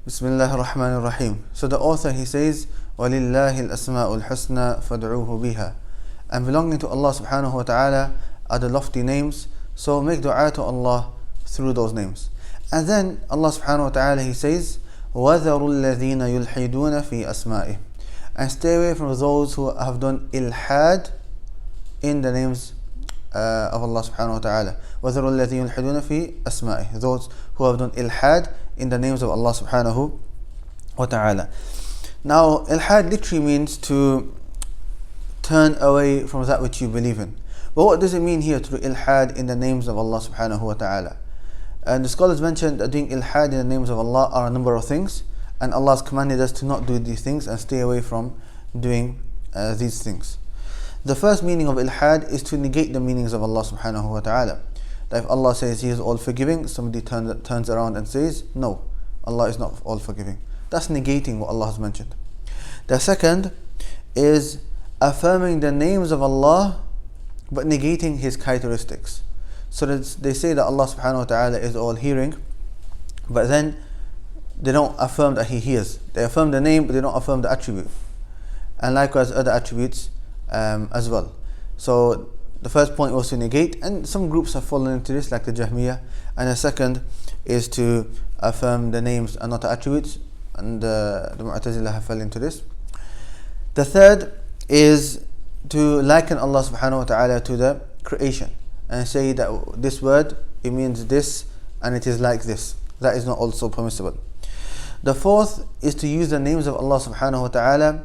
Bismillah ar-Rahman ar-Rahim. So the author, he says, وَلِلَّهِ الْأَسْمَاءُ الْحُسْنَى فَادْعُوهُ بِهَا. And belonging to Allah subhanahu wa ta'ala are the lofty names, so make dua to Allah through those names. And then Allah subhanahu wa ta'ala, he says, وَذَرُوا الَّذِينَ يُلْحِدُونَ فِي أَسْمَائِهِ. And stay away from those who have done ilhad in the names of Allah subhanahu wa ta'ala. وَذَرُوا الَّذِينَ يُلْحِدُونَ فِي أَسْمَائِهِ. Those who have done ilhad in the names of Allah subhanahu wa ta'ala. Now, ilhad literally means to turn away from that which you believe in. But what does it mean here to do ilhad in the names of Allah subhanahu wa ta'ala? And the scholars mentioned that doing ilhad in the names of Allah are a number of things, and Allah has commanded us to not do these things and stay away from doing these things. The first meaning of ilhad is to negate the meanings of Allah subhanahu wa ta'ala. That if Allah says He is all forgiving, somebody turns around and says, no, Allah is not all forgiving. That's negating what Allah has mentioned. The second is affirming the names of Allah but negating His characteristics. So that they say that Allah subhanahu wa ta'ala is all hearing, but then they don't affirm that He hears. They affirm the name but they don't affirm the attribute. And likewise other attributes as well. So the first point was to negate, and some groups have fallen into this, like the Jahmiyyah. And the second is to affirm the names and not the attributes, and the Mu'tazila have fell into this. The third is to liken Allah subhanahu wa ta'ala to the creation and say that this word, it means this and it is like this. That is not also permissible. The fourth is to use the names of Allah subhanahu wa ta'ala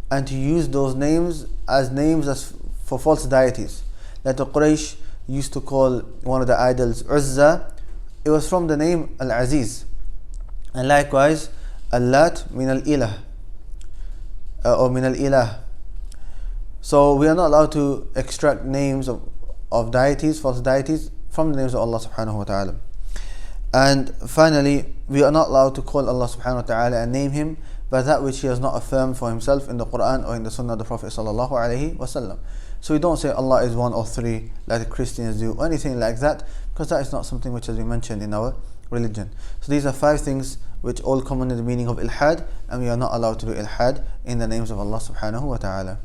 and to use those names as for false deities. That the Quraysh used to call one of the idols Uzza. It was from the name Al-Aziz. And likewise Al-Lat min al-Ilah or min al-Ilah. So we are not allowed to extract names of deities, false deities, from the names of Allah subhanahu wa ta'ala. And finally, we are not allowed to call Allah subhanahu wa ta'ala and name Him by that which He has not affirmed for Himself in the Quran or in the Sunnah of the Prophet sallallahu alaihi wasallam. So we don't say Allah is one or three like the Christians do or anything like that, because that is not something which has been mentioned in our religion. So these are 5 things which all come under the meaning of ilhad, and we are not allowed to do ilhad in the names of Allah subhanahu wa ta'ala.